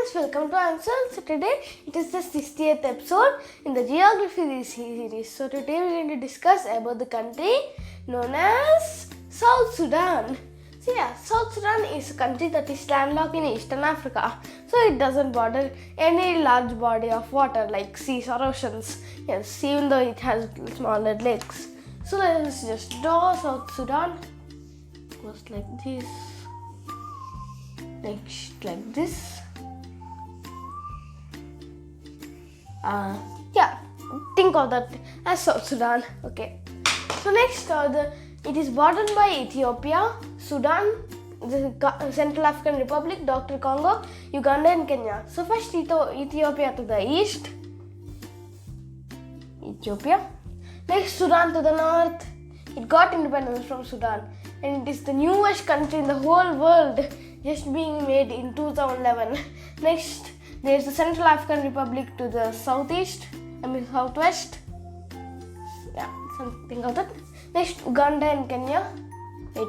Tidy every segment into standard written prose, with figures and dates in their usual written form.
friends, welcome to Answer. So today it is the 60th episode in the geography series. So today we are going to discuss about the country known as South Sudan. So South Sudan is a country that is landlocked in Eastern Africa. So it doesn't border any large body of water like seas or oceans. Yes, even though it has smaller lakes. So let's just draw South Sudan. Goes like this. Next, like this. Think of that as South Sudan. Okay. So next, it is bordered by Ethiopia, Sudan, the Central African Republic, Dr. Congo, Uganda, and Kenya. So first, Ethiopia to the east. Ethiopia. Next, Sudan to the north. It got independence from Sudan, and it is the newest country in the whole world, just being made in 2011. Next, there is the Central African Republic to the southwest. Yeah, something like that. Next, Uganda and Kenya. Wait.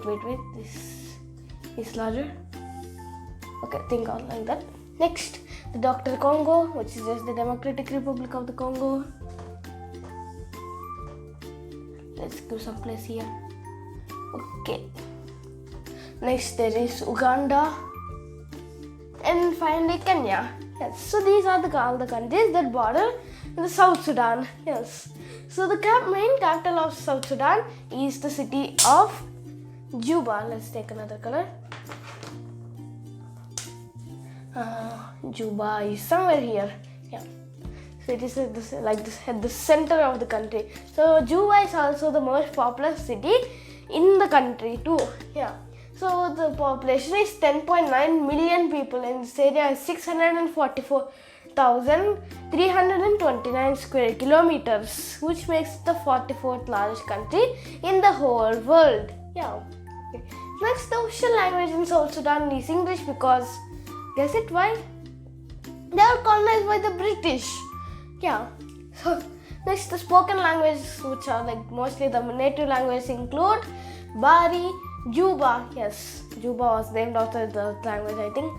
This is larger. Okay, think of like that. Next, the Dr. Congo, which is just the Democratic Republic of the Congo. Let's give some place here. Okay. Next, there is Uganda. And finally, Kenya. Yes. So these are all the countries that border the South Sudan. Yes. So the main capital of South Sudan is the city of Juba. Let's take another color. Juba is somewhere here. Yeah. So it is at the center of the country. So Juba is also the most populous city in the country too. Yeah. So the population is 10.9 million people, and this area is 644,329 square kilometers, which makes it the 44th largest country in the whole world. Yeah. Okay. Next, the official language in South Sudan is English because, guess it why? They are colonized by the British. Yeah. So next, the spoken languages, which are like mostly the native languages, include Bari, Juba. Yes, Juba was named after the language, I think,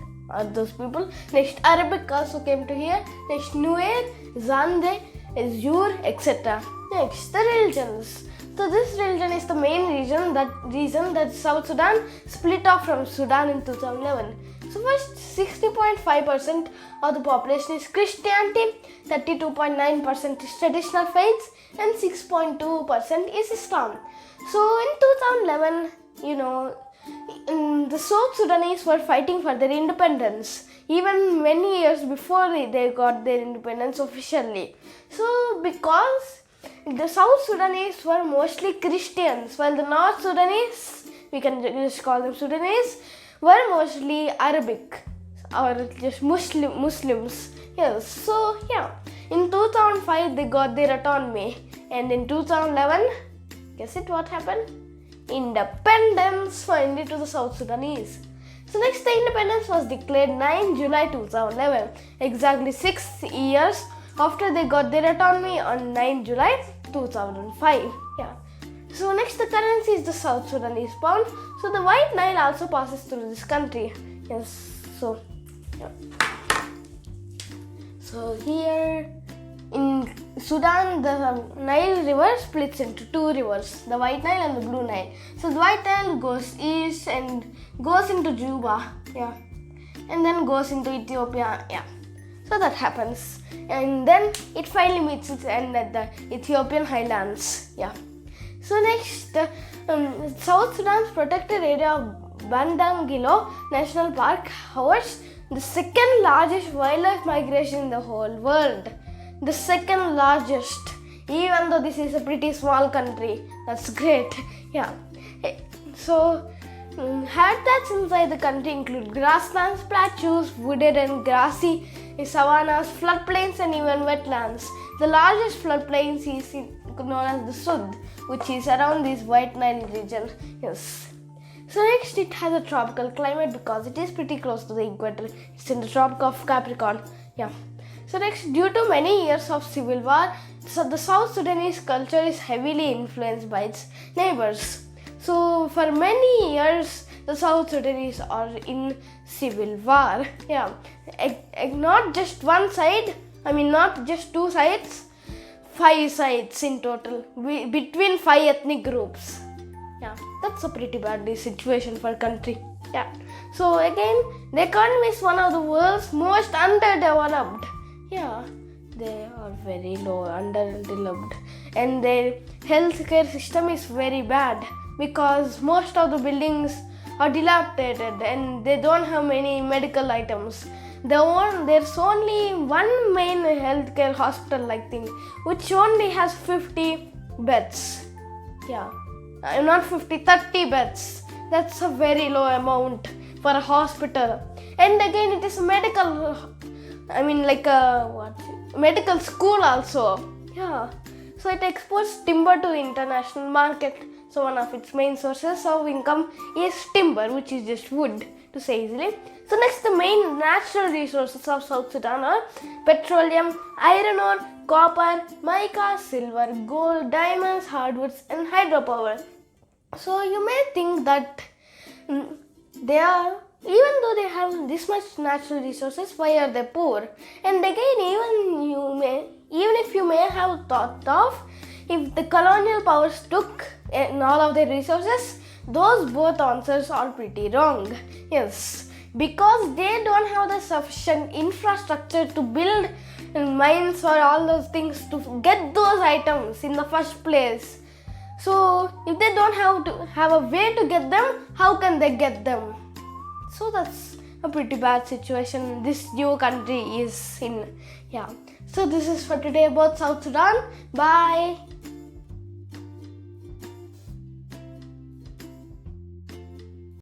those people. Next, Arabic also came to here. Next, Nuer, Zande, Azur, etc. Next, the religions. So this religion is the main reason that South Sudan split off from Sudan in 2011. So first, 60.5% of the population is Christianity, 32.9% is traditional faiths, and 6.2% is Islam. So in 2011, the South Sudanese were fighting for their independence, even many years before they got their independence officially. So because the South Sudanese were mostly Christians, while the North Sudanese, we can just call them Sudanese, were mostly Arabic or just Muslims. Yes, so yeah, in 2005 they got their autonomy, and in 2011, guess it what happened? Independence finally to the South Sudanese. So next, the independence was declared 9 July 2011, exactly 6 years after they got their autonomy on 9 July 2005. Yeah. So next, the currency is the South Sudanese pound. So the White Nile also passes through this country. Yes. So yeah. So here in Sudan, the Nile River splits into two rivers, the White Nile and the Blue Nile. So the White Nile goes east and goes into Juba, yeah, and then goes into Ethiopia, yeah. So that happens, and then it finally meets its end at the Ethiopian highlands, yeah. So next, South Sudan's protected area of Bandangilo National Park houses the second largest wildlife migration in the whole world. The second largest, even though this is a pretty small country. That's great. Yeah. So habitats inside the country include grasslands, plateaus, wooded and grassy savannas, floodplains, and even wetlands. The largest floodplains is known as the Sud, which is around this White Nile region. Yes. So next, it has a tropical climate because it is pretty close to the equator. It's in the Tropic of Capricorn. Yeah. So next, due to many years of civil war, the South Sudanese culture is heavily influenced by its neighbors. So for many years, the South Sudanese are in civil war. Yeah, not just one side, not just two sides, 5 sides in total, between 5 ethnic groups. Yeah, that's a pretty bad situation for country. Yeah, so again, the economy is one of the world's most underdeveloped. Yeah, they are very low, underdeveloped, and their healthcare system is very bad because most of the buildings are dilapidated and they don't have many medical items. There's only one main healthcare hospital, I think, which only has 50 beds. Yeah, not 50, 30 beds. That's a very low amount for a hospital. And again, it is medical, medical school also. Yeah, so it exports timber to the international market. So one of its main sources of income is timber, which is just wood, to say easily. So next, the main natural resources of South Sudan are petroleum, iron ore, copper, mica, silver, gold, diamonds, hardwoods, and hydropower. So you may think that they are, even though they have this much natural resources, why are they poor? And again, even if you may have thought of, if the colonial powers took all of their resources, those both answers are pretty wrong. Yes, because they don't have the sufficient infrastructure to build mines or all those things to get those items in the first place. So if they don't have a way to get them, how can they get them? So that's a pretty bad situation this new country is in. Yeah. So this is for today about South Sudan. Bye.